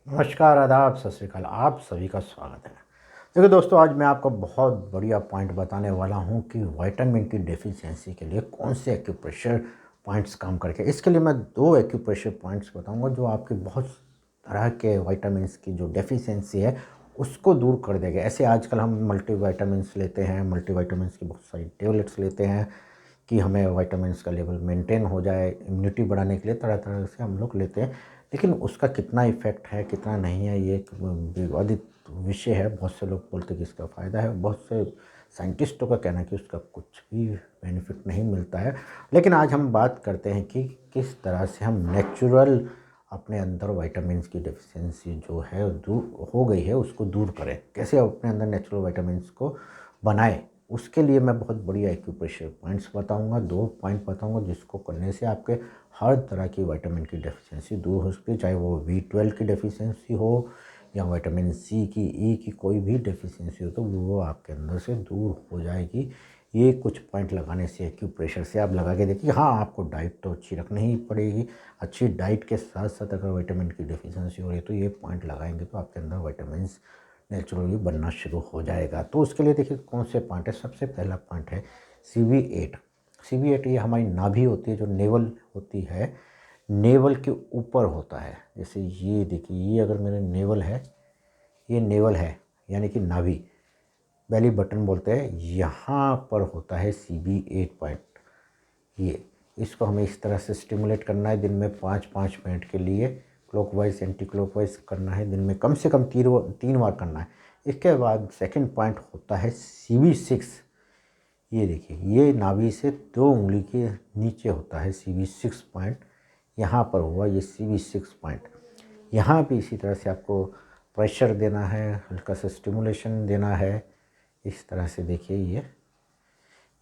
नमस्कार, आदाब, सत श्री अकाल। आप सभी का स्वागत है। देखिए दोस्तों, आज मैं आपको बहुत बढ़िया पॉइंट बताने वाला हूं कि विटामिन की डेफिशिएंसी के लिए कौन से एक्यूप्रेशर पॉइंट्स काम करके। इसके लिए मैं 2 एक्यूप्रेशर पॉइंट्स बताऊंगा जो आपके बहुत तरह के विटामिन्स की जो डेफिशिएंसी है उसको दूर कर देगा। ऐसे आजकल हम मल्टीविटामिन्स लेते हैं, मल्टीविटामिन्स की बहुत सारी टेबलेट्स लेते हैं कि हमें विटामिन्स का लेवल मेंटेन हो जाए, इम्यूनिटी बढ़ाने के लिए तरह तरह से हम लोग लेते हैं। लेकिन उसका कितना इफ़ेक्ट है कितना नहीं है, ये एक विवादित विषय है। बहुत से लोग बोलते हैं कि इसका फ़ायदा है, बहुत से साइंटिस्टों का कहना है कि उसका कुछ भी बेनिफिट नहीं मिलता है। लेकिन आज हम बात करते हैं कि किस तरह से हम नेचुरल अपने अंदर विटामिन्स की डेफिशिएंसी जो है दूर हो गई है उसको दूर करें। कैसे अपने अंदर नेचुरल विटामिन्स को बनाएं, उसके लिए मैं बहुत बढ़िया एक्यूप्रेशर पॉइंट्स बताऊंगा। 2 पॉइंट बताऊंगा जिसको करने से आपके हर तरह की विटामिन की डेफिशिएंसी दूर हो सकती है, चाहे वो B12 की डेफिशिएंसी हो या विटामिन C की, E की कोई भी डेफिशिएंसी हो तो वो आपके अंदर से दूर हो जाएगी। ये कुछ पॉइंट लगाने से, एक्यूप्रेशर से आप लगा के देखिए। हाँ, आपको डाइट तो अच्छी रखनी ही पड़ेगी। अच्छी डाइट के साथ साथ अगर विटामिन की डेफिशिएंसी हो रही है तो ये पॉइंट लगाएंगे तो आपके अंदर विटामिन्स नेचुरली बनना शुरू हो जाएगा। तो उसके लिए देखिए कौन से पॉइंट है। सबसे पहला पॉइंट है CV8। CV8 ये हमारी नाभि होती है, जो नेवल होती है, नेवल के ऊपर होता है। जैसे ये देखिए, ये अगर मेरे नेवल है, ये नेवल है यानी कि नाभि, बेली बटन बोलते हैं, यहाँ पर होता है CV8 पॉइंट। ये इसको हमें इस तरह से स्टिमुलेट करना है दिन में 5-5 मिनट के लिए, क्लॉकवाइज एंटी क्लॉकवाइज करना है, दिन में कम से कम 3 बार करना है। इसके बाद सेकंड पॉइंट होता है CV6। ये देखिए, ये नाभि से 2 उंगली के नीचे होता है CV6 पॉइंट। यहाँ पर हुआ ये CV6 पॉइंट। यहाँ भी इसी तरह से आपको प्रेशर देना है, हल्का सा स्टिमुलेशन देना है। इस तरह से देखिए, ये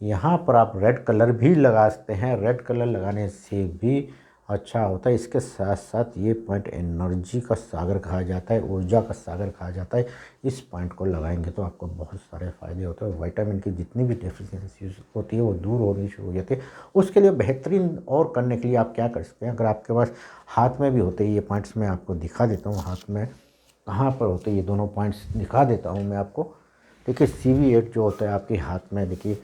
यहाँ पर आप रेड कलर भी लगा सकते हैं। रेड कलर लगाने से भी अच्छा होता है। इसके साथ साथ ये पॉइंट एनर्जी का सागर कहा जाता है, ऊर्जा का सागर कहा जाता है। इस पॉइंट को लगाएंगे तो आपको बहुत सारे फ़ायदे होते हैं। विटामिन की जितनी भी डेफिशिएंसी होती है वो दूर होनी शुरू हो जाती है। उसके लिए बेहतरीन और करने के लिए आप क्या कर सकते हैं, अगर आपके पास हाथ में भी होते हैं ये पॉइंट्स, मैं आपको दिखा देता हूँ हाथ में कहाँ पर होते हैं। ये दोनों पॉइंट्स दिखा देता हूँ मैं आपको। देखिए CV8 जो होता है आपके हाथ में, देखिए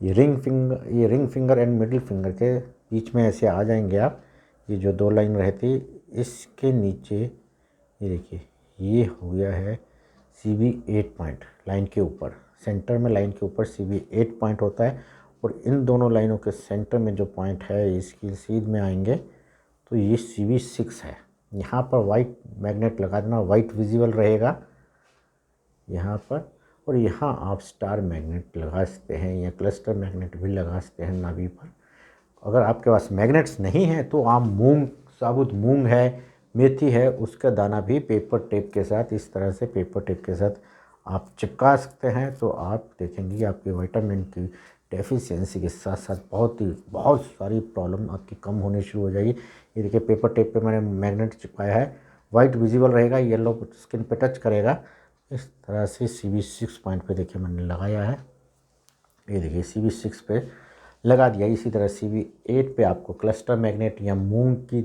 ये ring finger and middle finger के बीच में ऐसे आ जाएंगे आप। ये जो 2 लाइन रहती है इसके नीचे, ये देखिए, ये हो गया है CV8 पॉइंट। लाइन के ऊपर, सेंटर में लाइन के ऊपर CV8 पॉइंट होता है। और इन दोनों लाइनों के सेंटर में जो पॉइंट है इसकी सीध में आएंगे तो ये CV6 है। यहाँ पर वाइट मैग्नेट लगा देना, वाइट विजिबल रहेगा यहाँ पर। और यहाँ आप स्टार मैग्नेट लगा सकते हैं या क्लस्टर मैग्नेट भी लगा सकते हैं नाभि पर। अगर आपके पास मैग्नेट्स नहीं है तो आप मूंग, साबुत मूंग है, मेथी है, उसका दाना भी पेपर टेप के साथ, इस तरह से पेपर टेप के साथ आप चिपका सकते हैं। तो आप देखेंगे कि आपके विटामिन की डेफिशिएंसी के साथ साथ बहुत सारी प्रॉब्लम आपकी कम होनी शुरू हो जाएगी। ये देखिए, पेपर टेप पे मैंने मैग्नेट चिपकाया है, वाइट विजिबल रहेगा, येलो स्किन पे टच करेगा। इस तरह से CV6 पॉइंट पे देखिए मैंने लगाया है। ये देखिए CV6 पे लगा दिया। इसी तरह CV8 पे आपको क्लस्टर मैग्नेट या मूंग की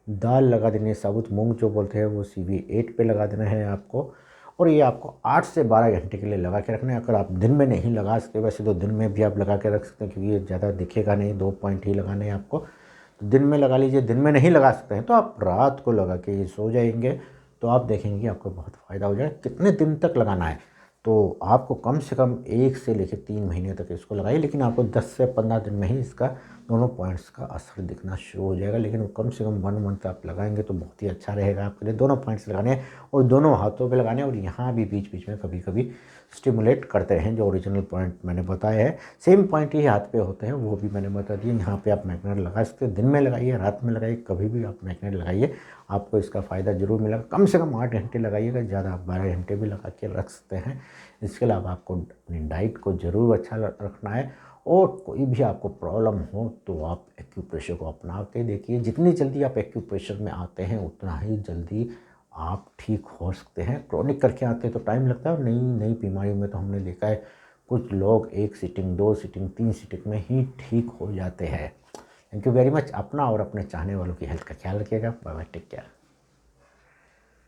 दाल लगा देनी है, साबुत मूंग जो बोलते हैं, वो CV8 पे लगा देना है आपको। और ये आपको 8 से 12 घंटे के लिए लगा के रखना है। अगर आप दिन में नहीं लगा सकते, वैसे तो दिन में भी आप लगा के रख सकते हैं क्योंकि ये ज़्यादा दिखेगा नहीं, 2 पॉइंट ही लगाने हैं आपको, तो दिन में लगा लीजिए। दिन में नहीं लगा सकते हैं तो आप रात को लगा के ये सो जाएंगे तो आप देखेंगे कि आपको बहुत फ़ायदा हो जाएगा। कितने दिन तक लगाना है, तो आपको कम से कम 1 से लेकर 3 महीने तक इसको लगाइए। लेकिन आपको 10 से 15 दिन में ही इसका दोनों पॉइंट्स का असर दिखना शुरू हो जाएगा। लेकिन कम से कम 1 मंथ आप लगाएंगे तो बहुत ही अच्छा रहेगा आपके लिए। दोनों पॉइंट्स लगाने हैं और दोनों हाथों पे लगाने हैं, और यहाँ भी बीच बीच में कभी कभी स्टिमुलेट करते हैं। जो ओरिजिनल पॉइंट मैंने बताया है, सेम पॉइंट ही हाथ पे होते हैं, वो भी मैंने बता दिए। यहाँ पे आप मैग्नेट लगा सकते हैं, दिन में लगाइए, रात में लगाइए, कभी भी आप मैग्नेट लगाइए, आपको इसका फ़ायदा ज़रूर मिलेगा। कम से कम 8 घंटे लगाइएगा, ज़्यादा आप 12 घंटे भी लगा के रख सकते हैं। इसके अलावा आपको अपनी डाइट को ज़रूर अच्छा रखना है। और कोई भी आपको प्रॉब्लम हो तो आप एक्यूप्रेशर को अपना के देखिए। जितनी जल्दी आप एक्यूप्रेशर में आते हैं उतना ही जल्दी आप ठीक हो सकते हैं। क्रॉनिक करके आते हैं तो टाइम लगता है, और नई नई बीमारियों में तो हमने देखा है कुछ लोग 1 सीटिंग, 2 सीटिंग, 3 सीटिंग में ही ठीक हो जाते हैं। Thank you very much. अपना और अपने चाहने वालों की हेल्थ का ख्याल रखिएगा। Bye bye, take care.